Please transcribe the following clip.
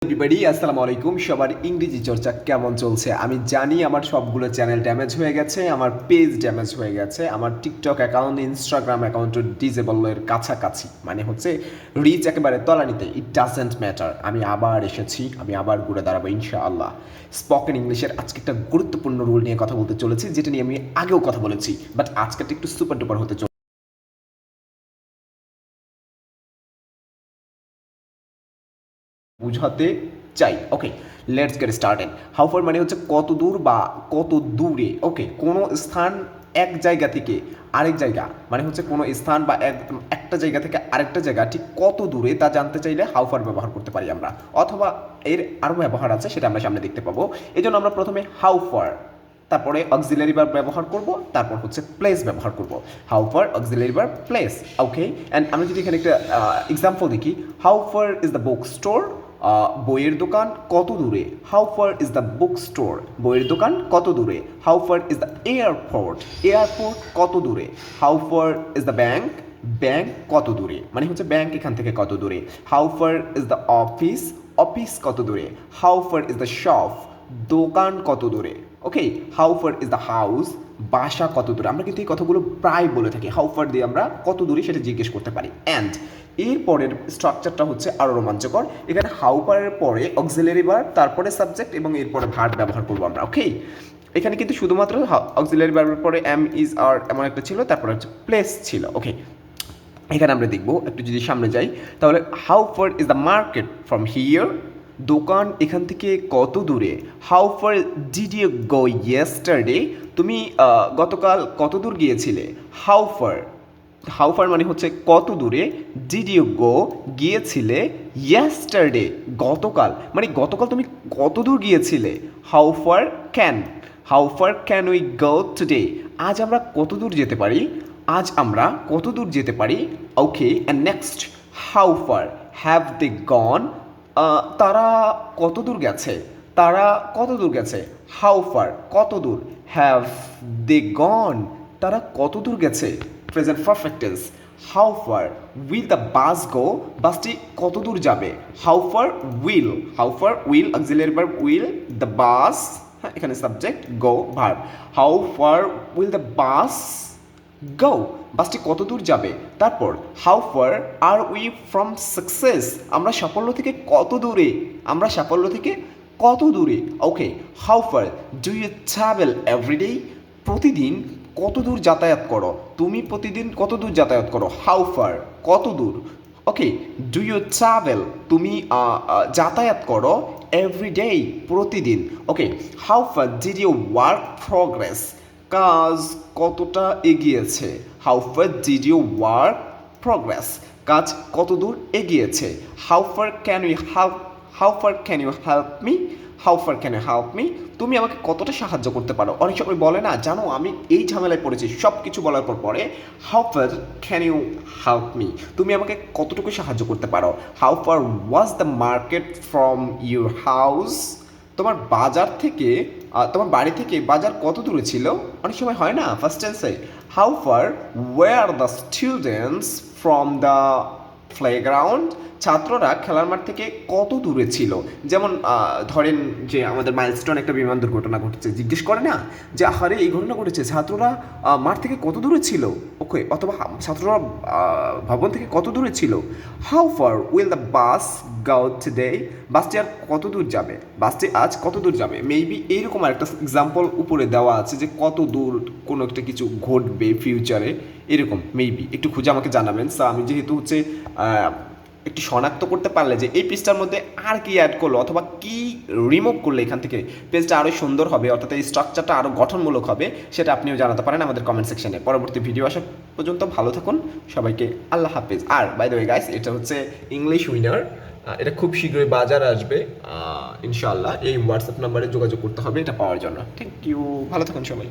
Everybody আসসালামু আলাইকুম। সবার ইংরেজি চর্চা কেমন চলছে? আমি জানি আমার সবগুলো চ্যানেল ড্যামেজ হয়ে গেছে, আমার পেজ ড্যামেজ হয়ে গেছে, আমার টিকটক অ্যাকাউন্ট, ইনস্টাগ্রাম অ্যাকাউন্ট ডিজেবলের কাছাকাছি, মানে হচ্ছে রিচ একেবারে তলানিতে। It doesn't matter. আমি আবার এসেছি, আমি আবার ঘুরে দাঁড়াবো ইনশাআল্লাহ। স্পোকেন ইংলিশের আজকে একটা গুরুত্বপূর্ণ রুল নিয়ে কথা বলতে চলেছি, যেটা নিয়ে আমি আগেও কথা বলেছি, বাট আজকেরটা একটু সুপার ডুপার হতে চলেছে। বুঝাতে চাই। Okay, let's get started. How far মানে হচ্ছে কত দূর বা কত দূরে। ওকে, কোনো স্থান এক জায়গা থেকে আরেক জায়গা, মানে হচ্ছে কোনো স্থান বা একটা জায়গা থেকে আরেকটা জায়গা ঠিক কত দূরে তা জানতে চাইলে হাউ ফার ব্যবহার করতে পারি আমরা, অথবা এর আরও ব্যবহার আছে, সেটা আমরা সামনে দেখতে পাবো। এই জন্য আমরা প্রথমে হাউ ফার, তারপরে অক্সিলারি ভার্ব ব্যবহার করব, তারপর হচ্ছে প্লেস ব্যবহার করব। How far, auxiliary verb, place. Okay, and আমি যদি এখানে একটা এক্সাম্পল দেখি, how far is the book store, বইয়ের দোকান কত দূরে। How far is the book store, বইয়ের দোকান কত দূরে। How far is the airport, airport কত দূরে। How far is the bank, bank কত দূরে, মানে হচ্ছে ব্যাংক এখান থেকে কত দূরে। How far is the office, office কত দূরে। How far is the shop, দোকান কত দূরে। Okay, how far is the house, বাসা কত দূরে। আমরা কিন্তু এই কথাগুলো প্রায় বলে থাকি, হাউ ফার দিয়ে আমরা কত দূরে সেটা জিজ্ঞেস করতে পারি। অ্যান্ড এরপরের স্ট্রাকচারটা হচ্ছে আরও রোমাঞ্চকর। এখানে হাউ ফারের পরে অক্সিলারি ভার্ব, তারপরে সাবজেক্ট এবং এরপরে ভার্ব ব্যবহার করবো আমরা। ওকে, এখানে কিন্তু শুধুমাত্র অক্সিলারি ভার্বের পরে এম, ইজ, আর এমন একটা ছিল, তারপরে হচ্ছে প্লেস ছিল। ওকে, এখানে আমরা দেখবো, একটু যদি সামনে যাই তাহলে how far is the market from here, দোকান এখান থেকে কত দূরে। How far did you go yesterday, তুমি গতকাল কত দূর গিয়েছিলে। হাউ ফার, হাউ ফার মানে হচ্ছে কত দূরে। ডিড ইউ গো, গিয়েছিলে। ইয়েস্টারডে, গতকাল, মানে গতকাল তুমি কত দূর গিয়েছিলে। How far can, how far can we go today, আজ আমরা কত দূর যেতে পারি, আজ আমরা কত দূর যেতে পারি। Okay, and next, how far have they gone, তারা কত দূর গেছে, তারা কত দূর গেছে। হাউ ফার কত দূর, হ্যাভ দে গন, তারা কত দূর গেছে। Present perfect tense. How far will the bus go, বাসটি কত দূর যাবে। How far will, how far will auxiliary verb will, the bus, হ্যাঁ এখানে subject, go verb. How far will the bus go, বাসটি কত দূর যাবে। তারপর how far are we from success, আমরা সাফল্য থেকে কত দূরে, আমরা সাফল্য থেকে কত দূরে। Okay, how far do you travel every day, প্রতিদিন কত দূর যাতায়াত করো, তুমি প্রতিদিন কত দূর যাতায়াত করো। হাউ ফার কত দূর। ওকে, ডু ইউ ট্রাভেল, তুমি যাতায়াত করো এভরিডে, প্রতিদিন। Okay, how far did you work progress, কাজ কতটা এগিয়েছে। How far did you work progress, কাজ কত দূর এগিয়েছে। How far can you help, how far can you help me, how far can you help me, তুমি আমাকে কতটা সাহায্য করতে পারো। অনেক সময় বলে না, জানো আমি এই ঝামেলায় পড়েছি, সব কিছু বলার পর পরে how far can you help me, তুমি আমাকে কতটুকু সাহায্য করতে পারো। How far was the market from your house, তোমার বাজার থেকে, তোমার বাড়ি থেকে বাজার কত দূরে ছিল। অনেক সময় হয় না ফার্স্ট টেন্সে, how far were the students from the playground, ছাত্ররা খেলার মাঠ থেকে কত দূরে ছিল। যেমন ধরেন যে আমাদের মাইলস্টোন একটা বিমান দুর্ঘটনা ঘটেছে, জিজ্ঞেস করে না যে আহারে এই ঘটনা ঘটেছে, ছাত্ররা মাঠ থেকে কত দূরে ছিল। ওকে, অথবা ছাত্ররা ভবন থেকে কত দূরে ছিল। How far will the bus go today, বাসটি আর কত দূর যাবে, বাসটি আজ কত দূর যাবে। মেবি এইরকম একটা এক্সাম্পল উপরে দেওয়া আছে যে কত দূর কোনো একটা কিছু ঘটবে ফিউচারে, এরকম মেবি একটু খুঁজে আমাকে জানাবেন। সো আমি যেহেতু হচ্ছে একটু শনাক্ত করতে পারলে যে এই পেজটার মধ্যে আর কি অ্যাড করলো অথবা কি রিমুভ করলে এখান থেকে পেজটা আরও সুন্দর হবে, অর্থাৎ এই স্ট্রাকচারটা আরও গঠনমূলক হবে, সেটা আপনিও জানাতে পারেন আমাদের কমেন্ট সেকশনে। পরবর্তী ভিডিও আসা পর্যন্ত ভালো থাকুন সবাইকে, আল্লাহ হাফেজ। আর বাই দ্য ওয়ে গাইস, এটা হচ্ছে ইংলিশ উইনার, এটা খুব শীঘ্রই বাজার আসবে ইনশাআল্লাহ। এই হোয়াটসঅ্যাপ নাম্বারে যোগাযোগ করতে হবে এটা পাওয়ার জন্য। থ্যাংক ইউ, ভালো থাকুন সবাই।